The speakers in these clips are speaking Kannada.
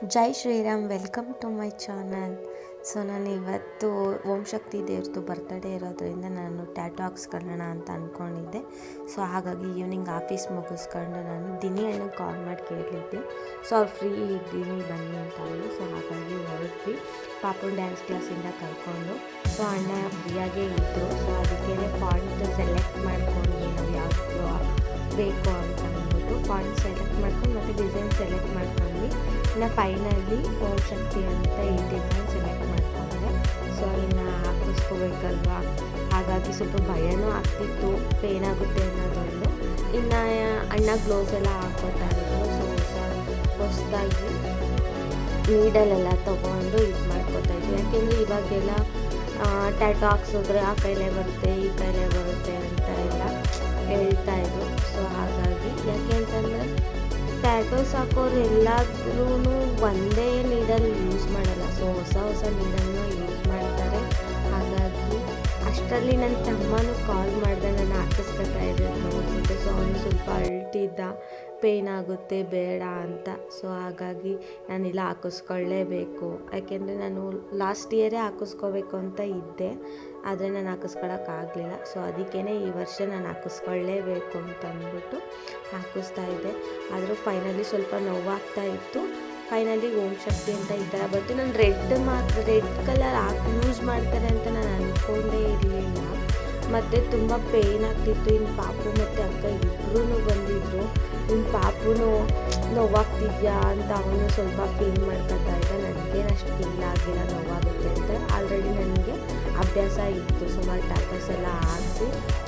Jai Shriram, welcome to my channel. So ನಾನು ಇವತ್ತು ಓಂ ಶಕ್ತಿ ದೇವ್ರದ್ದು ಬರ್ತ್ಡೇ ಇರೋದ್ರಿಂದ ನಾನು ಟ್ಯಾಟೂ ಹಾಕ್ಸ್ಕೊಳ್ಳೋಣ ಅಂತ ಅಂದ್ಕೊಂಡಿದ್ದೆ. ಸೊ ಹಾಗಾಗಿ ಈವ್ನಿಂಗ್ ಆಫೀಸ್ ಮುಗಿಸ್ಕೊಂಡು ನಾನು ದಿನಿ ಅಣ್ಣಗೆ ಕಾಲ್ ಮಾಡಿ ಕೇಳಿದ್ದೆ. ಸೊ ಅವ್ರು ಫ್ರೀ ಇದ್ದೀನಿ ಬನ್ನಿ ಅಂತ ಅಂದರು. ಸೊ ಹಾಗಾಗಿ ಹೊರಟ್ವಿ ಪಾಪುನ್ ಡ್ಯಾನ್ಸ್ ಕ್ಲಾಸಿಂದ ಕರ್ಕೊಂಡು. ಸೊ ಅಣ್ಣ ಫ್ರೀಯಾಗೇ ಇದ್ದರು. ಸೊ ಅದಕ್ಕೆ ಫಾಂಟ್ ಸೆಲೆಕ್ಟ್ ಮಾಡ್ಕೊಂಡು ನಾವು ಯಾವುದು ಬೇಕು ಅಂತ ಅಂದ್ಬಿಟ್ಟು ಫಾಂಟ್ ಸೆಲೆಕ್ಟ್ ಮಾಡ್ಕೊಂಡು ಮತ್ತು ಡಿಸೈನ್ ಸೆಲೆಕ್ಟ್ ಮಾಡ್ಕೊಂಡ್ವಿ. ಇನ್ನು ಫೈನಲಿ ಓಂ ಶಕ್ತಿ ಅಂತ ಈ ಡಿಸೈನ್ ಸೆಲೆಕ್ಟ್ ಮಾಡ್ಕೊಂಡೆ. ಸೊ ಇನ್ನು ಹಾಕಿಸ್ಕೋಬೇಕಲ್ವಾ, ಹಾಗಾಗಿ ಸ್ವಲ್ಪ ಭಯನೂ ಆಗ್ತಿತ್ತು, ಪೇನ್ ಆಗುತ್ತೆ ಅನ್ನೋದೊಂದು. ಇನ್ನು ಅಣ್ಣ ಗ್ಲೌಸ್ ಎಲ್ಲ ಹಾಕೋತಾ ಇದ್ರು. ಸೊ ಹೊಸದಾಗಿ ನೀಡಲೆಲ್ಲ ತೊಗೊಂಡು ಇದು ಮಾಡ್ಕೋತಾ ಇದ್ವಿ. ಯಾಕೆಂದರೆ ಇವಾಗೆಲ್ಲ ಟ್ಯಾಟೂ ಹಾಕ್ಸಿದ್ರೆ ಆ ಕೈಲೇ ಬರುತ್ತೆ ಈ ಕೈಲೇ ಬರುತ್ತೆ ಅಂತ ಎಲ್ಲ ಹೇಳ್ತಾಯಿದ್ರು. ಸೊ ಹಾಗಾಗಿ ಯಾಕೆ ಅಂತಂದರೆ ಟ್ಯಾಟೂಸ್ ಹಾಕೋರು ಎಲ್ಲಾದ್ರೂ ಒಂದೇ ನೀಡಲ್ ಯೂಸ್ ಮಾಡಲ್ಲ. ಸೊ ಹೊಸ ನೀಡಲ್ನ ಯೂಸ್ ಮಾಡ್ತಾರೆ. ಹಾಗಾಗಿ ಅಷ್ಟರಲ್ಲಿ ನನ್ನ ತಮ್ಮನೂ ಕಾಲ್ ಮಾಡಿದೆ, ನಾನು ಹಾಕಿಸ್ಕೊತಾ ಇದ್ದೆ ನೋಡ್ಬಿಟ್ಟು. ಸೊ ಅವನು ಸ್ವಲ್ಪ ಅಳ್ತಿದ್ದ, ಪೇನ್ ಆಗುತ್ತೆ ಬೇಡ ಅಂತ. ಸೊ ಹಾಗಾಗಿ ನಾನಿಲ್ಲ ಹಾಕಿಸ್ಕೊಳ್ಳೇಬೇಕು, ಯಾಕೆಂದರೆ ನಾನು ಲಾಸ್ಟ್ ಇಯರೇ ಹಾಕಿಸ್ಕೋಬೇಕು ಅಂತ ಇದ್ದೆ, ಆದರೆ ನಾನು ಹಾಕಿಸ್ಕೊಳಕ್ಕಾಗಲಿಲ್ಲ. ಸೊ ಅದಕ್ಕೇ ಈ ವರ್ಷ ನಾನು ಹಾಕಿಸ್ಕೊಳ್ಳೇಬೇಕು ಅಂತ ಅಂದ್ಬಿಟ್ಟು ಹಾಕಿಸ್ತಾ ಇದ್ದೆ. ಆದರೂ ಫೈನಲಿ ಸ್ವಲ್ಪ ನೋವಾಗ್ತಾ ಇತ್ತು. ಫೈನಲಿ ಓಂ ಶಕ್ತಿ ಅಂತ ಈ ಥರ ಬಂತು. ನಾನು ರೆಡ್ ಕಲರ್ ಯೂಸ್ ಮಾಡ್ತಾರೆ ಅಂತ ನಾನು ಅಂದ್ಕೊಂಡೇ ಇರಲಿಲ್ಲ. ಮತ್ತು ತುಂಬ ಪೇನ್ ಆಗ್ತಿತ್ತು. ಇನ್ನು ಪಾಪು ಮತ್ತು ಅಕ್ಕ ಇಬ್ಬರೂ ಬಂದಿದ್ದರು. ಇನ್ನು ಪಾಪುನು ನೋವಾಗ್ತಿದ್ಯಾ ಅಂತ ಅವನು ಸ್ವಲ್ಪ ಫೀಲ್ ಮಾಡ್ಕೊತಾ ಇದ್ದ. ನನಗೇನು ಅಷ್ಟು ಫೀಲ್ ಆಗಿಲ್ಲ ನೋವಾಗುತ್ತೆ ಅಂತ. ಆಲ್ರೆಡಿ ನನಗೆ ಅಭ್ಯಾಸ ಇತ್ತು ಸುಮಾರು ಟ್ಯಾಟೂಸ್ ಎಲ್ಲ ಹಾಕಿ.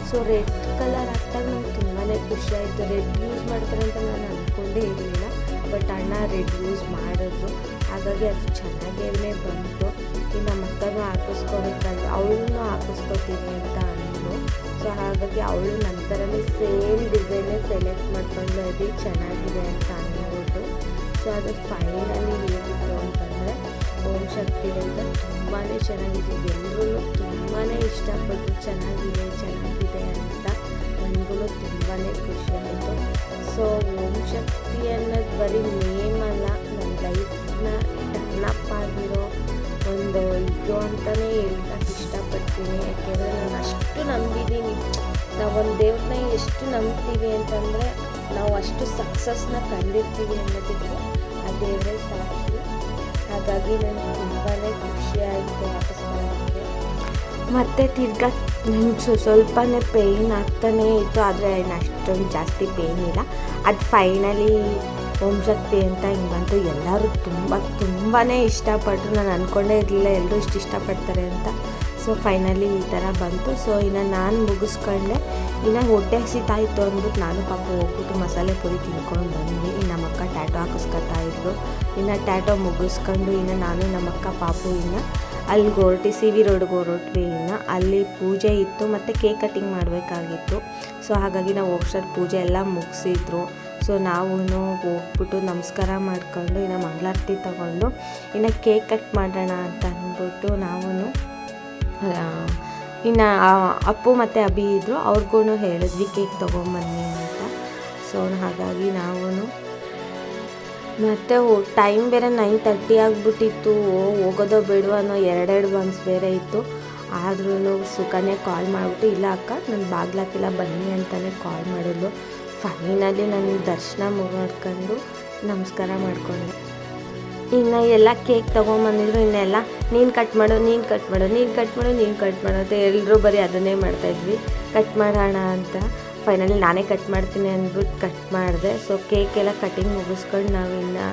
ಸೊ ರೆಡ್ ಕಲರ್ ಹಾಕಿದಾಗ ನಂಗೆ ತುಂಬಾ ಖುಷಿ ಆಯಿತು. ರೆಡ್ ಯೂಸ್ ಮಾಡ್ತಾರೆ ಅಂತ ನಾನು ಅಂದ್ಕೊಂಡೇ ಇರಲಿಲ್ಲ, ಬಟ್ ಅಣ್ಣ ರೆಡ್ ಯೂಸ್ ಮಾಡಿದ್ರು. ಹಾಗಾಗಿ ಅದು ಚೆನ್ನಾಗೇ ಬಂತು. ಇನ್ನು ನಮ್ಮ ಅಕ್ಕನೂ ಹಾಕಿಸ್ಕೋಬೇಕಂದ್ರೆ ಅವಳನ್ನೂ ಹಾಕಿಸ್ಕೋತೀನಿ ಅಂತ ಅಂದರು. ಸೊ ಹಾಗಾಗಿ ಅವಳು ನಂತರನೇ ಸೇಮ್ ಡಿಸೈನೇ ಸೆಲೆಕ್ಟ್ ಮಾಡ್ಕೊಂಡು ಅದು ಚೆನ್ನಾಗಿದೆ ಅಂತ ಅಂದ್ಬಿಟ್ಟು. ಸೊ ಅದು ಫೈನಲಿ ಹೇಗಿತ್ತು ಅಂತಂದರೆ ಓಂ ಶಕ್ತಿ ಅಂತ ತುಂಬಾ ಚೆನ್ನಾಗಿತ್ತು. ಎಲ್ಲರೂ ತುಂಬಾ ಇಷ್ಟಪಟ್ಟು ಚೆನ್ನಾಗಿದೆ ಅಂತ. ನನಗೂ ತುಂಬಾ ಖುಷಿ ಆಯಿತು. ಸೊ ಓಂ ಶಕ್ತಿ ಅನ್ನೋದು ಬರೀ ನೇಮ್ ಅಲ್ಲ, ನನ್ನ ಲೈಫ್ನ ಟರ್ನ್ ಅಪ್ ಆಗಿರೋ ಒಂದು ಇದು ಅಂತಲೇ ಹೇಳ್ತಕ್ಕೆ ಇಷ್ಟಪಡ್ತೀನಿ. ಯಾಕೆಂದರೆ ನಾನು ಅಷ್ಟು ನಂಬಿದ್ದೀನಿ. ನಾವೊಂದು ದೇವ್ರನ್ನ ಎಷ್ಟು ನಂಬ್ತೀವಿ ಅಂತಂದರೆ ನಾವು ಅಷ್ಟು ಸಕ್ಸಸ್ನ ಕಂಡಿರ್ತೀವಿ ಅನ್ನೋದಕ್ಕೆ ಆ ದೇವರೇ ಸಾಕ್ಷಿ. ಹಾಗಾಗಿ ನನಗೆ ತುಂಬಾ ಖುಷಿ ಆಯಿತು ಹಾಕಿಸ್ಕೊಳ್ಳೋಕ್ಕೆ. ಮತ್ತು ತಿರ್ಗಾ ನನಗೆ ಸ್ವಲ್ಪನೇ ಪೇಯ್ನ್ ಆಗ್ತಾನೇ ಇತ್ತು, ಆದರೆ ಅಷ್ಟೊಂದು ಜಾಸ್ತಿ ಪೇಯ್ನ್ ಇಲ್ಲ. ಅದು ಫೈನಲಿ ಓಂ ಶಕ್ತಿ ಅಂತ ಹಿಂಗೆ ಬಂತು. ಎಲ್ಲರೂ ತುಂಬಾ ಇಷ್ಟಪಟ್ಟರು. ನಾನು ಅಂದ್ಕೊಂಡೇ ಇರಲಿಲ್ಲ ಎಲ್ಲರೂ ಇಷ್ಟು ಇಷ್ಟಪಡ್ತಾರೆ ಅಂತ. ಸೊ ಫೈನಲಿ ಈ ಥರ ಬಂತು. ಸೊ ಇನ್ನು ನಾನು ಮುಗಿಸ್ಕೊಂಡೆ. ಇನ್ನು ಹೊಟ್ಟೆ ಹಸಿತಾ ಇತ್ತು ಅಂದ್ಬಿಟ್ಟು ನಾನು ಪಾಪ ಹೋಗ್ಬಿಟ್ಟು ಮಸಾಲೆ ಪುರಿ ತಿನ್ಕೊಂಡು ಬಂದ್ವಿ. ಇನ್ನು ನಮ್ಮ ಅಕ್ಕ ಟ್ಯಾಟೋ ಹಾಕಿಸ್ಕೊತಾ ಇದ್ರು. ಇನ್ನು ಟ್ಯಾಟೋ ಮುಗಿಸ್ಕೊಂಡು ಇನ್ನು ನಾನು ನಮ್ಮ ಅಕ್ಕ ಪಾಪು ಇನ್ನು ಅಲ್ಲಿಗೆ ಹೊರಟಿ CV ರೋಡ್ಗೆ ಹೊರಟ್ವಿ. ಇನ್ನು ಅಲ್ಲಿ ಪೂಜೆ ಇತ್ತು ಮತ್ತು ಕೇಕ್ ಕಟ್ಟಿಂಗ್ ಮಾಡಬೇಕಾಗಿತ್ತು. ಸೊ ಹಾಗಾಗಿ ನಾವು ಹೋಗ್ಸೋದು ಪೂಜೆ ಎಲ್ಲ ಮುಗಿಸಿದ್ರು. ಸೊ ನಾವು ಹೋಗ್ಬಿಟ್ಟು ನಮಸ್ಕಾರ ಮಾಡ್ಕೊಂಡು ಇನ್ನು ಮಂಗಳಾರತಿ ತಗೊಂಡು ಇನ್ನು ಕೇಕ್ ಕಟ್ ಮಾಡೋಣ ಅಂತ ಅಂದ್ಬಿಟ್ಟು ನಾವು ಇನ್ನು ಅಪ್ಪು ಮತ್ತು ಅಭಿ ಇದ್ದರು, ಅವ್ರಿಗೂ ಹೇಳಿದ್ವಿ ಕೇಕ್ ತೊಗೊಂಬನ್ನಿ ಅಂತ. ಸೊ ಹಾಗಾಗಿ ನಾವು ಮತ್ತು ಟೈಮ್ ಬೇರೆ 9:30 ಆಗಿಬಿಟ್ಟಿತ್ತು. ಹೋಗೋದೋ ಬೇಡವೋ ಅನ್ನೋ ಎರಡು ಮನ್ಸು ಬೇರೆ ಇತ್ತು. ಆದ್ರೂ ಸುಖನೇ ಕಾಲ್ ಮಾಡಿಬಿಟ್ಟು ಇಲ್ಲ ಅಕ್ಕ ನಾನು ಬಾಗ್ಲಾಕಿಲ್ಲ ಬನ್ನಿ ಅಂತಲೇ ಕಾಲ್ ಮಾಡಿದ್ಲು. ಫೈನಲಿ ನಾನು ದರ್ಶನ ಮಾಡ್ಕೊಂಡು ನಮಸ್ಕಾರ ಮಾಡಿಕೊಂಡೆ. ಇನ್ನು ಎಲ್ಲ ಕೇಕ್ ತೊಗೊಂಬಂದಿದ್ರು. ಇನ್ನೆಲ್ಲ ನೀನು ಕಟ್ ಮಾಡು ಅಂತ ಎಲ್ಲರೂ ಬರೀ ಅದನ್ನೇ ಮಾಡ್ತಾಯಿದ್ವಿ, ಕಟ್ ಮಾಡೋಣ ಅಂತ. ಫೈನಲಿ ನಾನೇ ಕಟ್ ಮಾಡ್ತೀನಿ ಅಂದ್ಬಿಟ್ಟು ಕಟ್ ಮಾಡಿದೆ. ಸೊ ಕೇಕ್ ಎಲ್ಲ ಕಟಿಂಗ್ ಮುಗಿಸ್ಕೊಂಡು ನಾವು ಇನ್ನು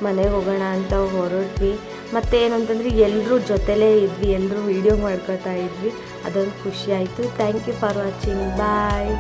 ಮನೆಗೆ ಹೋಗೋಣ ಅಂತ ಹೊರಟ್ವಿ. ಮತ್ತು ಏನು ಅಂತಂದರೆ ಎಲ್ಲರೂ ಜೊತೆಲೇ ಇದ್ವಿ, ಎಲ್ಲರೂ ವೀಡಿಯೋ ಮಾಡ್ಕೋತಾ ಇದ್ವಿ. ಅದೊಂದು ಖುಷಿ ಆಯಿತು. Thank you for watching. Bye.